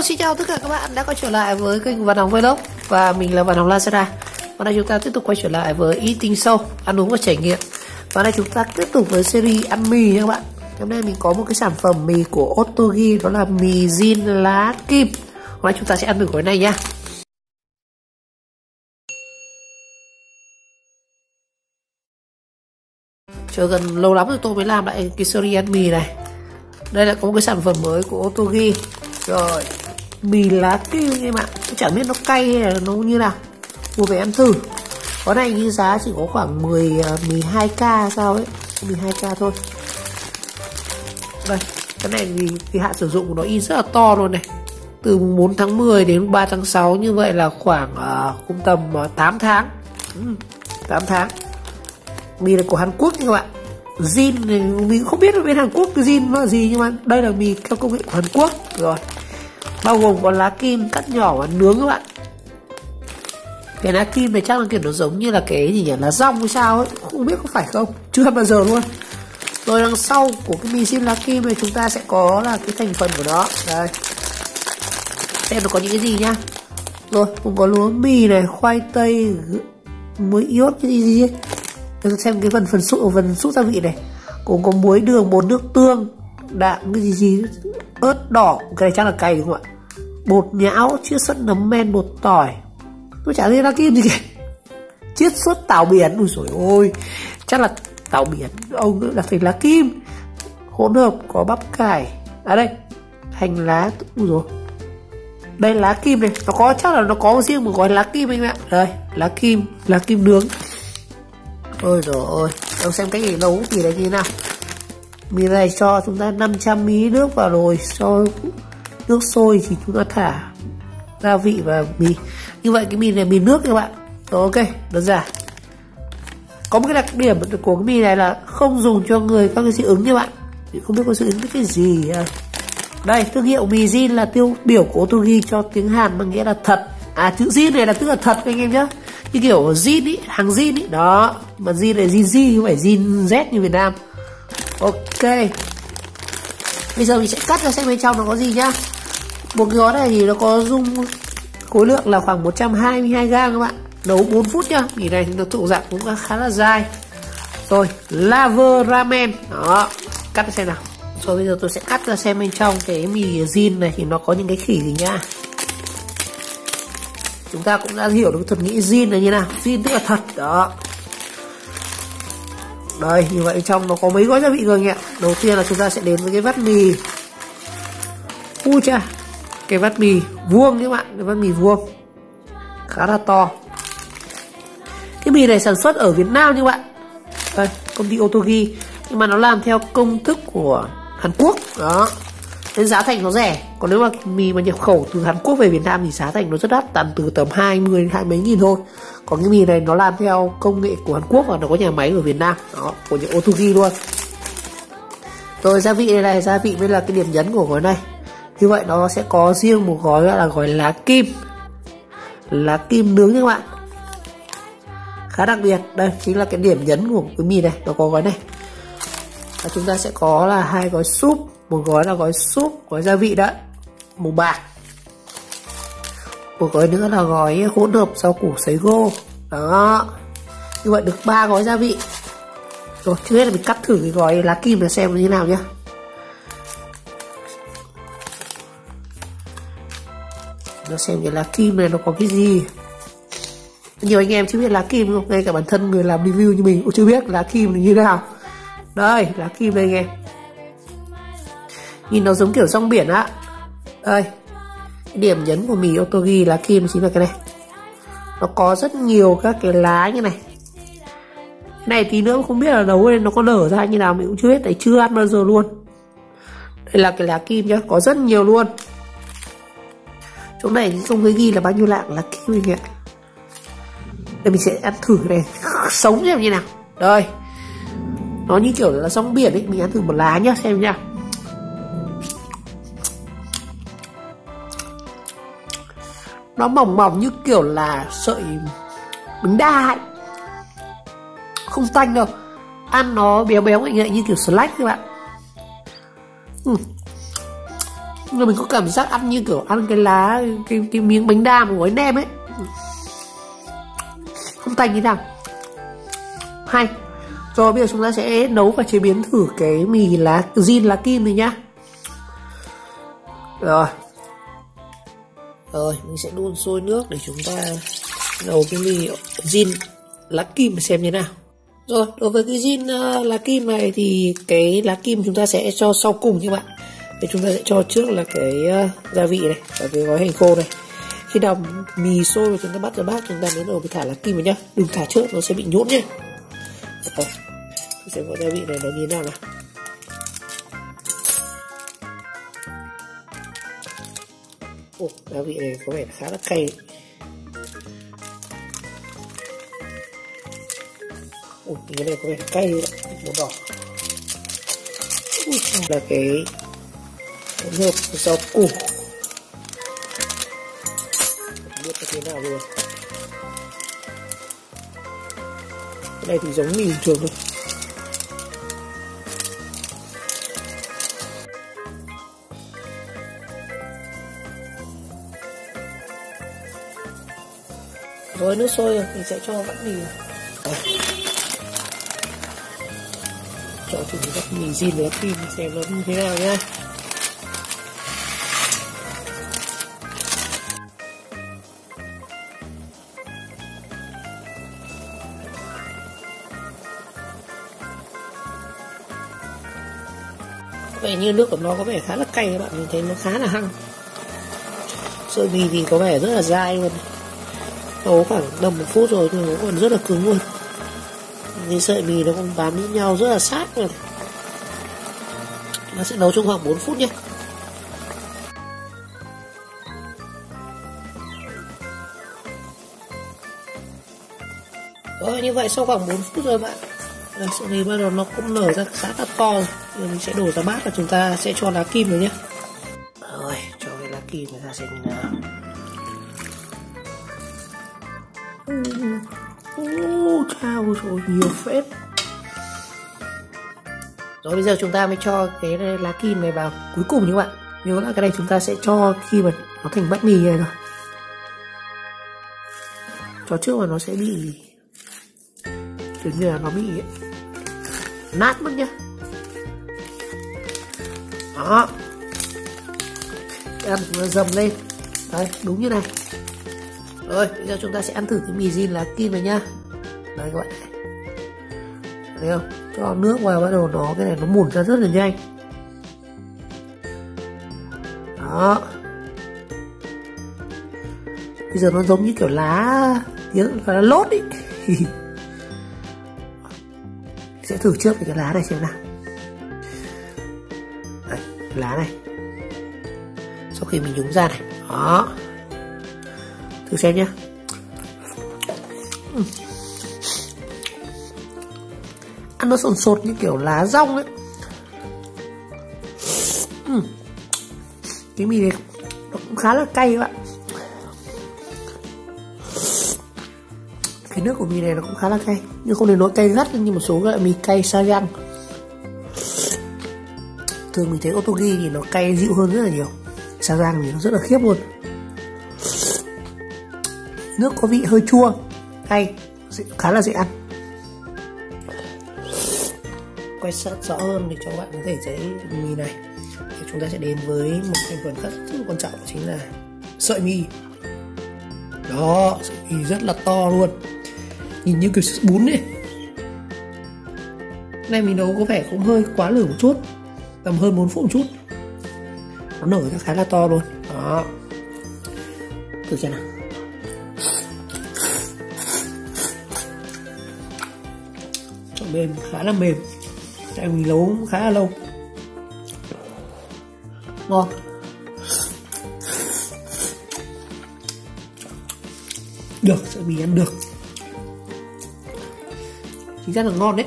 Hello, xin chào tất cả các bạn đã quay trở lại với kênh Văn Hồng Vlog. Và mình là Văn Hồng Lazada. Và nay chúng ta tiếp tục quay trở lại với Eating Show, ăn uống và trải nghiệm. Và nay chúng ta tiếp tục với series ăn mì nha các bạn. Hôm nay mình có một cái sản phẩm mì của Ottogi, đó là mì Jin lá kim. Hôm nay chúng ta sẽ ăn thử gói này nha. Chờ gần lâu lắm rồi tôi mới làm lại cái series ăn mì này. Đây là có một cái sản phẩm mới của Ottogi. Rồi, mì lá kim em ạ. Tôi chẳng biết nó cay hay là nó như nào. Mua về ăn thử. Có này như giá chỉ có khoảng 12k sao ấy, 12k thôi. Đây, cái này thì hạn sử dụng của nó in rất là to luôn này. Từ 4 tháng 10 đến 3 tháng 6, như vậy là khoảng tầm 8 tháng. 8 tháng. Mì này của Hàn Quốc nha các bạn. Jin này mình không biết ở bên Hàn Quốc cái Jin nó là gì, nhưng mà đây là mì theo công nghệ của Hàn Quốc. Rồi, bao gồm có lá kim cắt nhỏ và nướng các bạn. Cái lá kim này chắc là kiểu nó giống như là cái gì nhỉ, lá rong hay sao ấy, không biết có phải không, chưa bao giờ luôn. Rồi đằng sau của cái mì Jin lá kim này chúng ta sẽ có là cái thành phần của nó. Đây, xem nó có những cái gì nhá. Rồi cũng có lúa mì này, khoai tây, muối iốt, cái gì ấy. Để xem cái phần xúc gia vị này. Cũng có muối, đường, bột nước tương, đạm, cái gì ớt đỏ, cái này chắc là cay đúng không ạ? Bột nhão, chiết xuất nấm men, bột tỏi. Tôi chả thấy lá kim gì kìa. Chiết xuất tảo biển, ui dồi ôi, chắc là tảo biển, ông nữa là phải lá kim. Hỗn hợp có bắp cải, đây, hành lá, ui dồi. Đây lá kim này, nó có chắc là nó có riêng một gói lá kim anh ạ. Đây, lá kim nướng. Ôi dồi ôi, ông xem cách để nấu mì này như thế nào. Mì này cho chúng ta 500ml nước vào rồi, cho nước sôi thì chúng ta thả gia vị và mì. Như vậy cái mì này mì nước các bạn. Rồi, ok, đơn giản. Có một cái đặc điểm của cái mì này là không dùng cho người các cái dị ứng như bạn. Không biết có dị ứng với cái gì. Đây, thương hiệu mì Jin là tiêu biểu của Ottogi cho tiếng Hàn mà nghĩa là thật. Chữ Jin này là tức là thật các anh em nhé. Như kiểu Jin ý, hàng Jin ý. Đó, mà Jin này Jin không phải Jin Z như Việt Nam. Ok. Bây giờ mình sẽ cắt ra xem bên trong nó có gì nhá. Một cái gói này thì nó có dung khối lượng là khoảng 122g các bạn. Nấu 4 phút nhá. Mì này thì nó tự dạng cũng khá là dai. Rồi, lava ramen. Đó, cắt ra xem nào. Rồi bây giờ tôi sẽ cắt ra xem bên trong cái mì Jin này thì nó có những cái khỉ gì nhá. Chúng ta cũng đã hiểu được thuật ngữ Jin là như nào. Jin tức là thật. Đó. Đây, như vậy trong nó có mấy gói gia vị rồi nhỉ. Đầu tiên là chúng ta sẽ đến với cái vắt mì. Ui cha, cái vắt mì vuông các bạn. Cái vắt mì vuông khá là to. Cái mì này sản xuất ở Việt Nam như bạn. Đây, công ty Ottogi. Nhưng mà nó làm theo công thức của Hàn Quốc. Đó, nên giá thành nó rẻ. Còn nếu mà mì mà nhập khẩu từ Hàn Quốc về Việt Nam thì giá thành nó rất đắt, từ tầm 20 đến 20 mấy nghìn thôi. Còn cái mì này nó làm theo công nghệ của Hàn Quốc và nó có nhà máy ở Việt Nam. Đó, của những Ottogi luôn. Rồi gia vị này, gia vị mới là cái điểm nhấn của gói này. Như vậy nó sẽ có riêng một gói gọi là gói lá kim. Lá kim nướng các bạn. Khá đặc biệt. Đây chính là cái điểm nhấn của cái mì này. Nó có gói này. Và chúng ta sẽ có là 2 gói súp. Một gói là gói súp, gói gia vị đó, màu bạc. Một gói nữa là gói hỗn hợp rau củ sấy gô. Đó. Như vậy được 3 gói gia vị. Rồi, trước hết là mình cắt thử cái gói lá kim này xem như thế nào nhá. Nó xem cái lá kim này nó có cái gì. Nhiều anh em chưa biết lá kim không? Ngay cả bản thân người làm review như mình cũng chưa biết lá kim này như thế nào. Đây, lá kim đây anh em. Nhìn nó giống kiểu rong biển á. Đây, cái điểm nhấn của mì Ottogi lá kim chính là cái này. Nó có rất nhiều các cái lá như này. Cái này tí nữa không biết là nấu lên nó có nở ra như nào mình cũng chưa biết, tại chưa ăn bao giờ luôn. Đây là cái lá kim nhá, có rất nhiều luôn. Chỗ này không thấy ghi là bao nhiêu lạng lá kim nhỉ. Đây mình sẽ ăn thử cái này sống xem như nào. Đây, nó như kiểu là rong biển ấy. Mình ăn thử một lá nhá, xem nhá. Nó mỏng mỏng như kiểu là sợi bánh đa ấy. Không tanh đâu. Ăn nó béo béo ngậy ngậy như kiểu snack các bạn. Nhưng mình có cảm giác ăn như kiểu ăn cái lá, cái miếng bánh đa mà gói nem ấy, không tanh như nào. Hay. Rồi bây giờ chúng ta sẽ nấu và chế biến thử cái mì zin lá kim này nhá. Rồi mình sẽ đun sôi nước để chúng ta nấu cái mì zin lá kim xem như nào. Rồi đối với cái zin lá kim này thì cái lá kim chúng ta sẽ cho sau cùng các bạn. Thì chúng ta sẽ cho trước là cái gia vị này và cái gói hành khô này. Khi nào mì sôi và chúng ta bắt ra bát, chúng ta mới đầu thả lá kim vào nhá. Đừng thả trước, nó sẽ bị nhũn nhé. Rồi xem có gia vị này nó như thế nào nào. Ồ, gia vị này có vẻ khá là cay. Ồ, cái này có vẻ cay màu đỏ. Là cái hỗn hợp rau củ, không biết là thế nào rồi. Cái này thì giống mì bình thường thôi. Rồi nước sôi rồi, mình sẽ cho bát mì vào. Cho thử bát mì zin lá kim xem nó như thế nào nhá. Vậy như nước của nó có vẻ khá là cay các bạn, mình thấy nó khá là hăng. Sợi mì thì có vẻ rất là dai luôn. Nấu khoảng tầm 1 phút rồi nhưng nó còn rất là cứng luôn. Cái sợi mì nó còn bám với nhau rất là sát rồi. Nó sẽ nấu trong khoảng 4 phút nhé. Rồi như vậy sau khoảng 4 phút rồi bạn, sợi mì bắt đầu nó cũng nở ra khá là to rồi. Rồi mình sẽ đổ ra bát và chúng ta sẽ cho lá kim vào nhé. Rồi cho cái lá kim người ta sẽ như nào. Chao rồi, nhiều phết. Rồi bây giờ chúng ta mới cho cái lá kim này vào cuối cùng nhé các bạn. Nhớ là cái này chúng ta sẽ cho khi mà nó thành bát mì này rồi. Cho trước mà nó sẽ bị kiểu như là nó bị nát mất nhá. Đó. Ăn nó dầm lên. Đấy, đúng như này. Rồi, bây giờ chúng ta sẽ ăn thử cái mì zin lá kim này nhá. Đấy các bạn. Thấy không? Cho nước vào bắt đầu nó cái này nó mủn ra rất là nhanh. Đó. Bây giờ nó giống như kiểu lá lốt ý. Sẽ thử trước cái lá này xem nào. Đấy, lá này. Sau khi mình nhúng ra này. Đó. Thử xem nhé. Ăn nó sồn sột như kiểu lá rong ấy. Cái mì này nó cũng khá là cay các bạn. Cái nước của mì này nó cũng khá là cay, nhưng không đến nỗi cay gắt như một số loại mì cay Saigon. Thường mình thấy Ottogi thì nó cay dịu hơn rất là nhiều. Saigon thì nó rất là khiếp luôn. Nước có vị hơi chua, cay, khá là dễ ăn. Quay sát rõ hơn để cho bạn có thể thấy mì này. Thì chúng ta sẽ đến với một thành phần rất quan trọng, chính là sợi mì. Đó, sợi mì rất là to luôn, nhìn như kiểu bún ấy. Này mình nấu có vẻ cũng hơi quá lửa một chút, tầm hơn 4 phút một chút. Nó nở ra khá là to luôn. Đó, thử xem nào. Mềm, khá là mềm, tại mình nấu khá là lâu. Ngon. Được, sợi mì ăn được, chính ra là ngon đấy.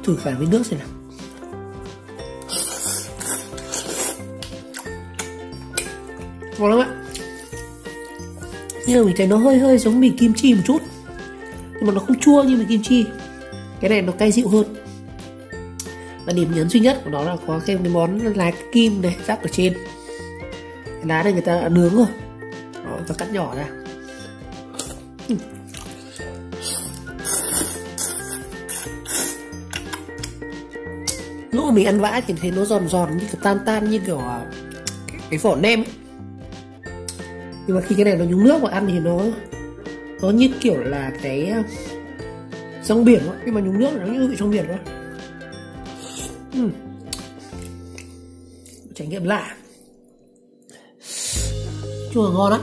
Thử phải với nước xem nào. Ngon lắm ạ. Nhưng mà mình thấy nó hơi giống mì kim chi một chút, nhưng mà nó không chua như mì kim chi. Cái này nó cay dịu hơn. Và điểm nhấn duy nhất của nó là có cái món lá kim này rắc ở trên. Cái lá này người ta đã nướng rồi. Đó, và cắt nhỏ ra. Lúc mà mình ăn vãi thì thấy nó giòn giòn như kiểu tan như kiểu cái vỏ nem ấy. Nhưng mà khi cái này nó nhúng nước mà ăn thì nó như kiểu là cái rong biển thôi. Khi mà nhúng nước nó như vị rong biển thôi. Trải nghiệm lạ, chua ngon lắm.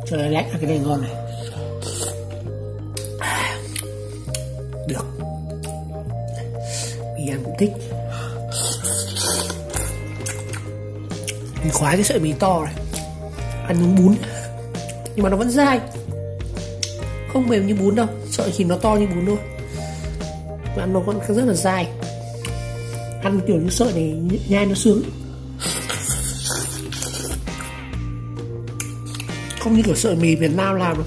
Trời lạnh, cái này ngon này. Được, mình ăn cũng thích. Mình khoái cái sợi mì to này, ăn nhúng bún nhưng mà nó vẫn dai, không mềm như bún đâu. Sợi thì nó to như bún thôi, mà nó vẫn rất là dai. Ăn kiểu như sợi này nhai nó sướng, không như kiểu sợi mì Việt Nam làm đâu.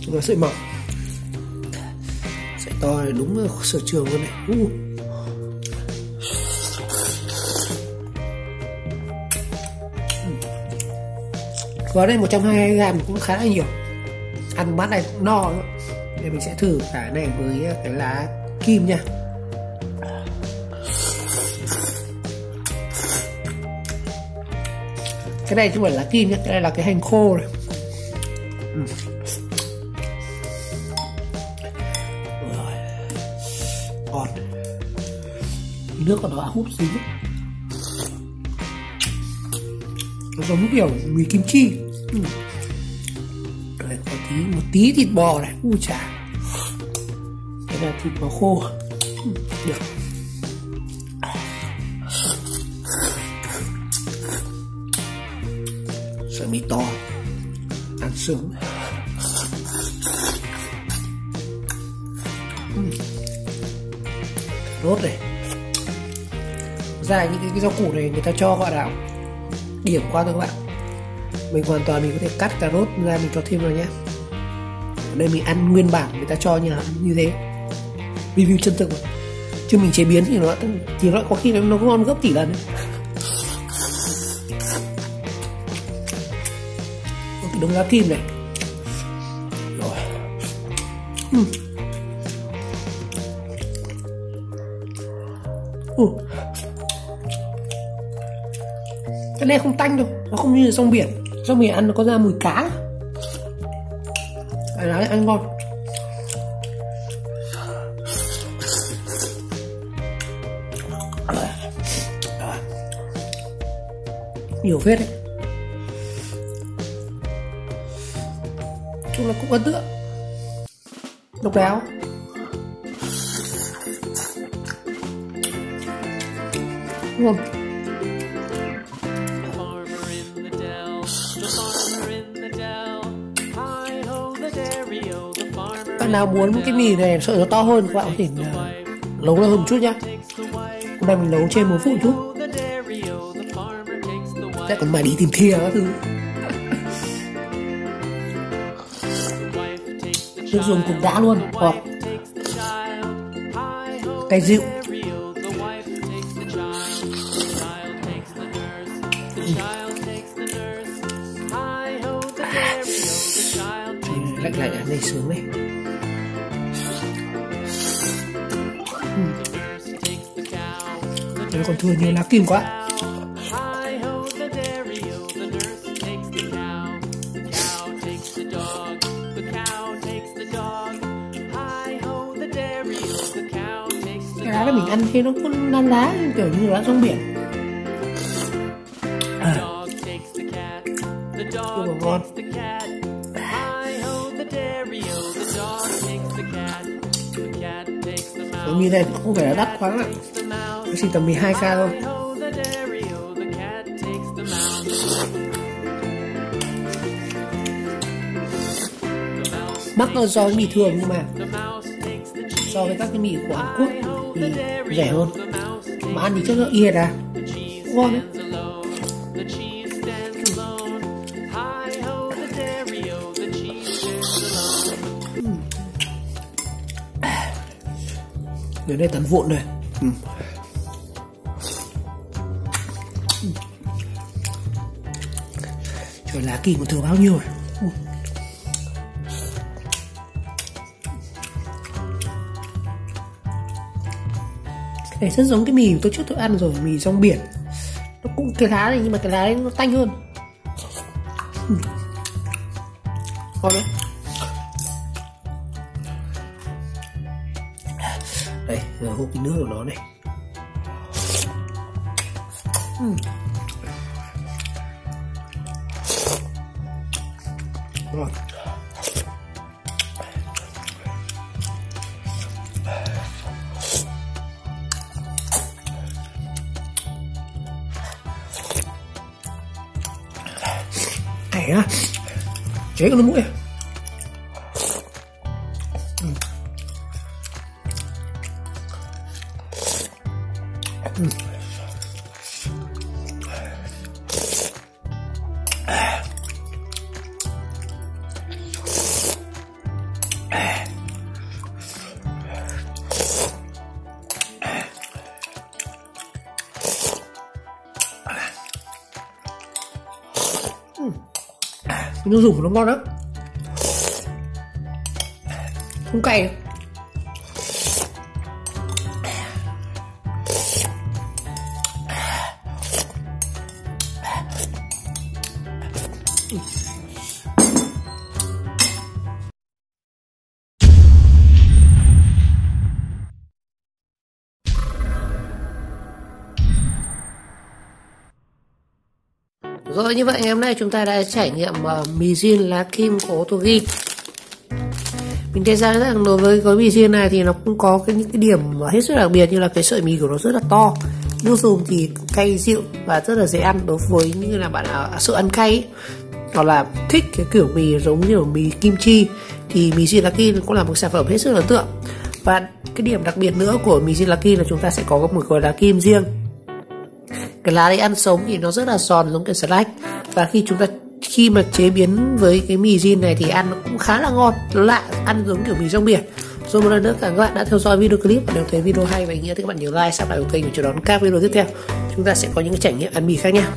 Nó sợi mỏng, sợi to này đúng là sở trường luôn này. Có đây 122g cũng khá là nhiều, ăn bát này cũng no nữa. Nên mình sẽ thử cả này với cái lá kim nha. Cái này chứ không phải là kim nhé, cái này là cái hành khô này. Ngon, nước của nó hút dính, nó giống kiểu mì kim chi. Đây, có một tí thịt bò này, chà, cái là thịt bò khô. Được. Sợi mì to, ăn sướng. Rốt này, ra những cái rau củ này người ta cho gọi là điểm qua thôi các bạn. Mình hoàn toàn mình có thể cắt cà rốt ra mình cho thêm vào nhé. Ở đây mình ăn nguyên bản người ta cho như thế, review chân thực mà. Chứ mình chế biến thì nó có khi nó ngon gấp tỷ lần. Cái đống lá kim này rồi. Cái này không tanh đâu, nó không như là rong biển. Rong biển ăn nó có ra mùi cá. Cái lá này ăn ngon. Nhiều phết đấy. Chung là cũng ấn tượng, độc đáo. Ngon. Bạn nào muốn cái mì này sợi nó to hơn các bạn có thể nấu nó hơn một chút nhá. Hôm nay mình nấu trên 1 phút chút. Lại còn mày đi tìm thìa các thứ. Nước dùng cũng đã luôn, ngọt, cay dịu. Lạnh lạnh ăn này sướng này. Nó còn thừa nhiều lá kim quá. Cái lá này mình ăn thấy nó cũng lá lá kiểu như lá rong biển. Nhưng mà ngon. Cái mì này cũng không phải là đắt quá ạ, nó chỉ tầm 12k thôi. Mắc hơn so với mì thường, nhưng mà so với các cái mì của Hàn Quốc thì rẻ hơn, mà ăn thì chất lượng y hệt à, ngon đấy. Cái này tán vụn này. Trời, lá kim còn thừa bao nhiêu rồi. Cái này rất giống cái mì tôi trước tôi ăn rồi, mì rong biển. Nó cũng cái lá này nhưng mà cái lá ấy nó tanh hơn. Ngon đấy. Đây, giờ hút cái nước của nó này. Ngon. Này á, cháy con mũi. Cái nước dùng của nó ngon lắm, không cay. Rồi, như vậy ngày hôm nay chúng ta đã trải nghiệm mì jin lá kim của Otogi. Mình thấy ra rằng đối với gói mì jin này thì nó cũng có những cái điểm hết sức đặc biệt, như là cái sợi mì của nó rất là to, nước dùng thì cay dịu và rất là dễ ăn đối với như là bạn sợ ăn cay ấy, hoặc là thích cái kiểu mì giống như mì kim chi thì mì jin lá kim cũng là một sản phẩm hết sức ấn tượng. Và cái điểm đặc biệt nữa của mì jin lá kim là chúng ta sẽ có một gói lá kim riêng. Cái lá đấy ăn sống thì nó rất là giòn giống cái slack, và khi mà chế biến với cái mì jin này thì ăn nó cũng khá là ngon, nó lạ, ăn giống kiểu mì rong biển. Rồi một lần nữa cảm ơn các bạn đã theo dõi video clip, và nếu thấy video hay và ý nghĩa thì các bạn nhớ like, subscribe kênh để chờ đón các video tiếp theo. Chúng ta sẽ có những cái trải nghiệm ăn mì khác nha.